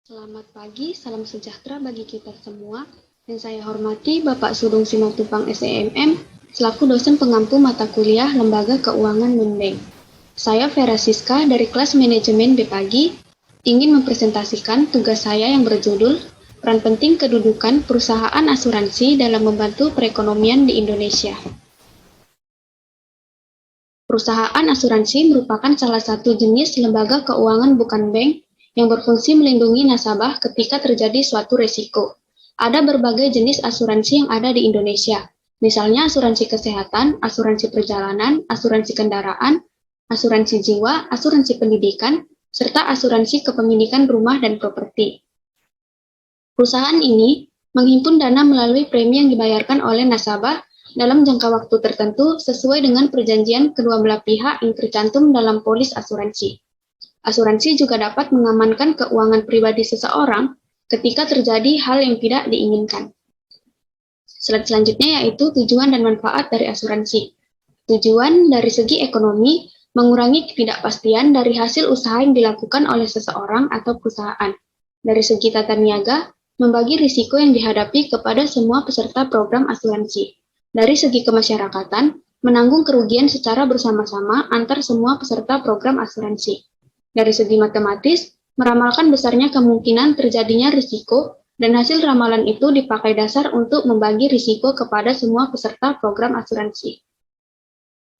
Selamat pagi, salam sejahtera bagi kita semua. Yang saya hormati Bapak Sudung Simatupang SEMM, selaku dosen pengampu mata kuliah Lembaga Keuangan Nunbank. Saya Vera Siska dari kelas manajemen BPAGI, ingin mempresentasikan tugas saya yang berjudul Peran Penting Kedudukan Perusahaan Asuransi dalam Membantu Perekonomian di Indonesia. Perusahaan asuransi merupakan salah satu jenis lembaga keuangan bukan bank yang berfungsi melindungi nasabah ketika terjadi suatu resiko. Ada berbagai jenis asuransi yang ada di Indonesia, misalnya asuransi kesehatan, asuransi perjalanan, asuransi kendaraan, asuransi jiwa, asuransi pendidikan, serta asuransi kepemilikan rumah dan properti. Perusahaan ini menghimpun dana melalui premi yang dibayarkan oleh nasabah dalam jangka waktu tertentu sesuai dengan perjanjian kedua belah pihak yang tercantum dalam polis asuransi. Asuransi juga dapat mengamankan keuangan pribadi seseorang ketika terjadi hal yang tidak diinginkan. Slide selanjutnya yaitu tujuan dan manfaat dari asuransi. Tujuan dari segi ekonomi mengurangi ketidakpastian dari hasil usaha yang dilakukan oleh seseorang atau perusahaan. Dari segi tata niaga, membagi risiko yang dihadapi kepada semua peserta program asuransi. Dari segi kemasyarakatan, menanggung kerugian secara bersama-sama antar semua peserta program asuransi. Dari segi matematis, meramalkan besarnya kemungkinan terjadinya risiko dan hasil ramalan itu dipakai dasar untuk membagi risiko kepada semua peserta program asuransi.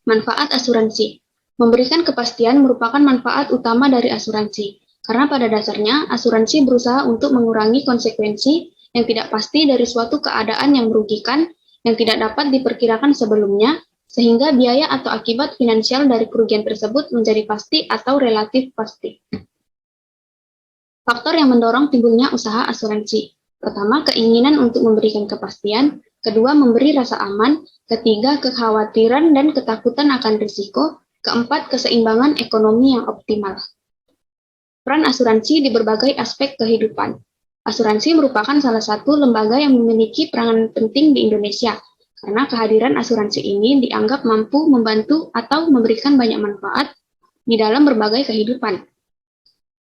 Manfaat asuransi. Memberikan kepastian merupakan manfaat utama dari asuransi, karena pada dasarnya asuransi berusaha untuk mengurangi konsekuensi yang tidak pasti dari suatu keadaan yang merugikan yang tidak dapat diperkirakan sebelumnya, sehingga biaya atau akibat finansial dari kerugian tersebut menjadi pasti atau relatif pasti. Faktor yang mendorong timbulnya usaha asuransi. Pertama, keinginan untuk memberikan kepastian. Kedua, memberi rasa aman. Ketiga, kekhawatiran dan ketakutan akan risiko. Keempat, keseimbangan ekonomi yang optimal. Peran asuransi di berbagai aspek kehidupan. Asuransi merupakan salah satu lembaga yang memiliki peranan penting di Indonesia, karena kehadiran asuransi ini dianggap mampu membantu atau memberikan banyak manfaat di dalam berbagai kehidupan.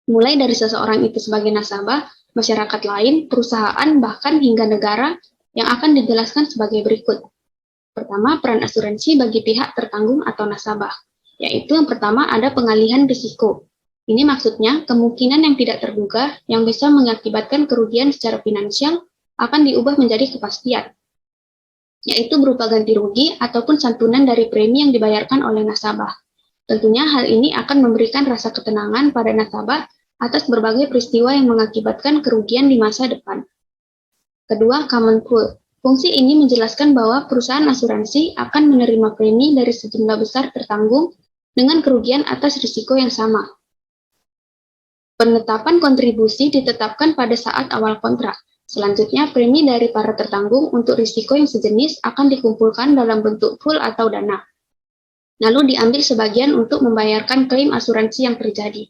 Mulai dari seseorang itu sebagai nasabah, masyarakat lain, perusahaan, bahkan hingga negara yang akan dijelaskan sebagai berikut. Pertama, peran asuransi bagi pihak tertanggung atau nasabah, yaitu yang pertama ada pengalihan risiko. Ini maksudnya kemungkinan yang tidak terduga yang bisa mengakibatkan kerugian secara finansial akan diubah menjadi kepastian, yaitu berupa ganti rugi ataupun santunan dari premi yang dibayarkan oleh nasabah. Tentunya hal ini akan memberikan rasa ketenangan pada nasabah atas berbagai peristiwa yang mengakibatkan kerugian di masa depan. Kedua, common pool. Fungsi ini menjelaskan bahwa perusahaan asuransi akan menerima premi dari sejumlah besar tertanggung dengan kerugian atas risiko yang sama. Penetapan kontribusi ditetapkan pada saat awal kontrak. Selanjutnya, premi dari para tertanggung untuk risiko yang sejenis akan dikumpulkan dalam bentuk pool atau dana. Lalu diambil sebagian untuk membayarkan klaim asuransi yang terjadi.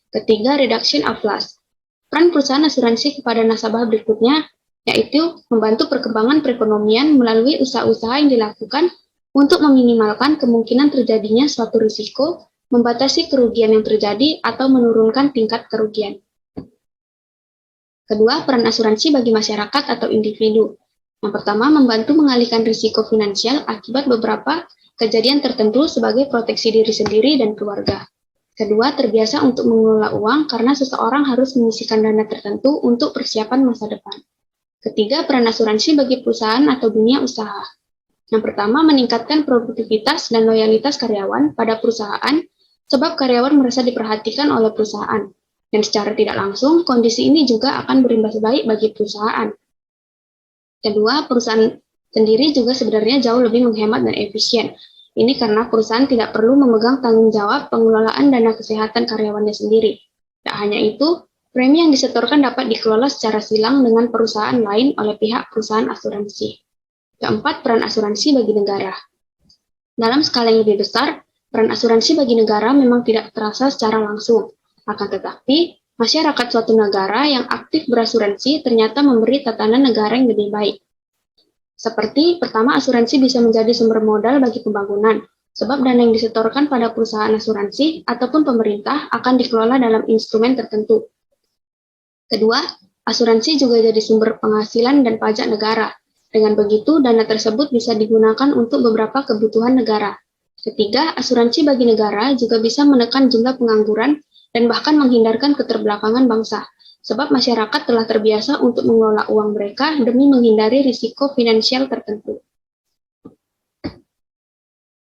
Ketiga, reduction of loss. Peran perusahaan asuransi kepada nasabah berikutnya, yaitu membantu perkembangan perekonomian melalui usaha-usaha yang dilakukan untuk meminimalkan kemungkinan terjadinya suatu risiko, membatasi kerugian yang terjadi, atau menurunkan tingkat kerugian. Kedua, peran asuransi bagi masyarakat atau individu. Yang pertama, membantu mengalihkan risiko finansial akibat beberapa kejadian tertentu sebagai proteksi diri sendiri dan keluarga. Kedua, terbiasa untuk mengelola uang karena seseorang harus menyisihkan dana tertentu untuk persiapan masa depan. Ketiga, peran asuransi bagi perusahaan atau dunia usaha. Yang pertama, meningkatkan produktivitas dan loyalitas karyawan pada perusahaan sebab karyawan merasa diperhatikan oleh perusahaan. Dan secara tidak langsung, kondisi ini juga akan berimbas baik bagi perusahaan. Kedua, perusahaan sendiri juga sebenarnya jauh lebih menghemat dan efisien. Ini karena perusahaan tidak perlu memegang tanggung jawab pengelolaan dana kesehatan karyawannya sendiri. Tak hanya itu, premi yang disetorkan dapat dikelola secara silang dengan perusahaan lain oleh pihak perusahaan asuransi. Keempat, peran asuransi bagi negara. Dalam skala yang lebih besar, peran asuransi bagi negara memang tidak terasa secara langsung. Akan tetapi, masyarakat suatu negara yang aktif berasuransi ternyata memberi tatanan negara yang lebih baik. Seperti, pertama, asuransi bisa menjadi sumber modal bagi pembangunan, sebab dana yang disetorkan pada perusahaan asuransi ataupun pemerintah akan dikelola dalam instrumen tertentu. Kedua, asuransi juga jadi sumber penghasilan dan pajak negara. Dengan begitu, dana tersebut bisa digunakan untuk beberapa kebutuhan negara. Ketiga, asuransi bagi negara juga bisa menekan jumlah pengangguran dan bahkan menghindarkan keterbelakangan bangsa, sebab masyarakat telah terbiasa untuk mengelola uang mereka demi menghindari risiko finansial tertentu.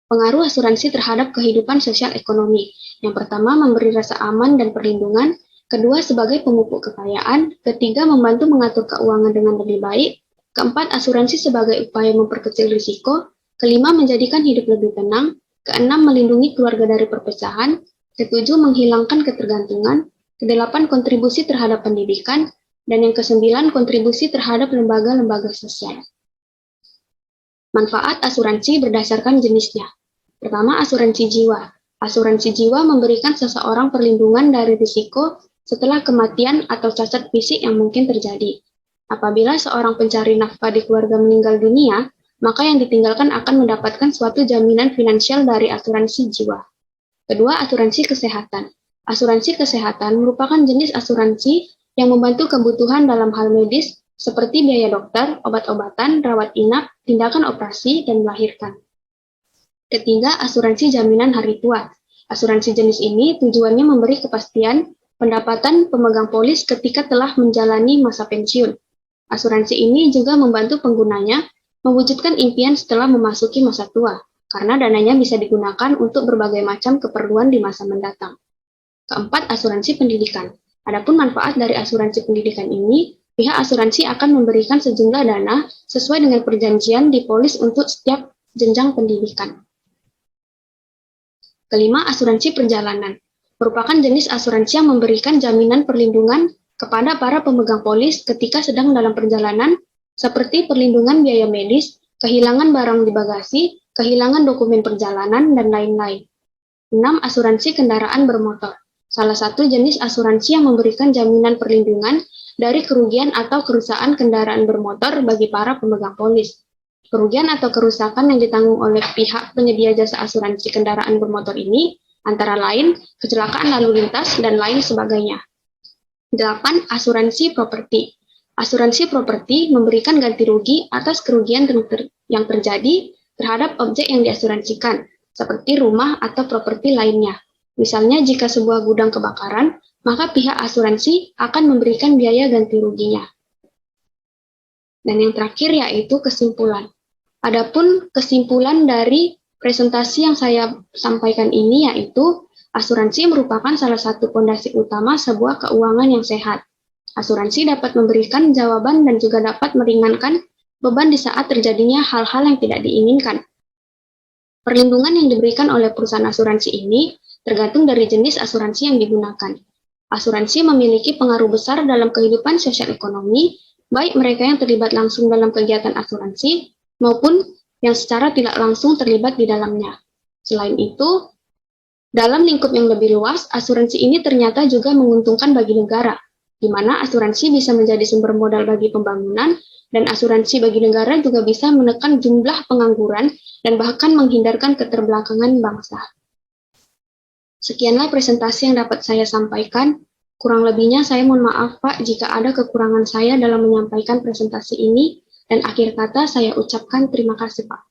Pengaruh asuransi terhadap kehidupan sosial ekonomi. Yang pertama, memberi rasa aman dan perlindungan. Kedua, sebagai pemupuk kekayaan. Ketiga, membantu mengatur keuangan dengan lebih baik. Keempat, asuransi sebagai upaya memperkecil risiko. Kelima, menjadikan hidup lebih tenang. Keenam, melindungi keluarga dari perpecahan. Ketujuh, menghilangkan ketergantungan. Kedelapan, kontribusi terhadap pendidikan. Dan yang kesembilan, kontribusi terhadap lembaga-lembaga sosial. Manfaat asuransi berdasarkan jenisnya. Pertama, asuransi jiwa. Asuransi jiwa memberikan seseorang perlindungan dari risiko setelah kematian atau cacat fisik yang mungkin terjadi. Apabila seorang pencari nafkah di keluarga meninggal dunia, maka yang ditinggalkan akan mendapatkan suatu jaminan finansial dari asuransi jiwa. Kedua, asuransi kesehatan. Asuransi kesehatan merupakan jenis asuransi yang membantu kebutuhan dalam hal medis seperti biaya dokter, obat-obatan, rawat inap, tindakan operasi, dan melahirkan. Ketiga, asuransi jaminan hari tua. Asuransi jenis ini tujuannya memberi kepastian pendapatan pemegang polis ketika telah menjalani masa pensiun. Asuransi ini juga membantu penggunanya mewujudkan impian setelah memasuki masa tua, karena dananya bisa digunakan untuk berbagai macam keperluan di masa mendatang. Keempat, asuransi pendidikan. Adapun manfaat dari asuransi pendidikan ini, pihak asuransi akan memberikan sejumlah dana sesuai dengan perjanjian di polis untuk setiap jenjang pendidikan. Kelima, asuransi perjalanan. Merupakan jenis asuransi yang memberikan jaminan perlindungan kepada para pemegang polis ketika sedang dalam perjalanan, seperti perlindungan biaya medis, kehilangan barang di bagasi, kehilangan dokumen perjalanan, dan lain-lain. 6. Asuransi kendaraan bermotor. Salah satu jenis asuransi yang memberikan jaminan perlindungan dari kerugian atau kerusakan kendaraan bermotor bagi para pemegang polis. Kerugian atau kerusakan yang ditanggung oleh pihak penyedia jasa asuransi kendaraan bermotor ini antara lain kecelakaan lalu lintas dan lain sebagainya. 8. Asuransi properti. Asuransi properti memberikan ganti rugi atas kerugian yang terjadi terhadap objek yang diasuransikan, seperti rumah atau properti lainnya. Misalnya jika sebuah gudang kebakaran, maka pihak asuransi akan memberikan biaya ganti ruginya. Dan yang terakhir yaitu kesimpulan. Adapun kesimpulan dari presentasi yang saya sampaikan ini yaitu asuransi merupakan salah satu fondasi utama sebuah keuangan yang sehat. Asuransi dapat memberikan jawaban dan juga dapat meringankan beban di saat terjadinya hal-hal yang tidak diinginkan. Perlindungan yang diberikan oleh perusahaan asuransi ini tergantung dari jenis asuransi yang digunakan. Asuransi memiliki pengaruh besar dalam kehidupan sosial ekonomi, baik mereka yang terlibat langsung dalam kegiatan asuransi, maupun yang secara tidak langsung terlibat di dalamnya. Selain itu, dalam lingkup yang lebih luas, asuransi ini ternyata juga menguntungkan bagi negara, di mana asuransi bisa menjadi sumber modal bagi pembangunan, dan asuransi bagi negara juga bisa menekan jumlah pengangguran dan bahkan menghindarkan keterbelakangan bangsa. Sekianlah presentasi yang dapat saya sampaikan. Kurang lebihnya saya mohon maaf Pak jika ada kekurangan saya dalam menyampaikan presentasi ini. Dan akhir kata saya ucapkan terima kasih Pak.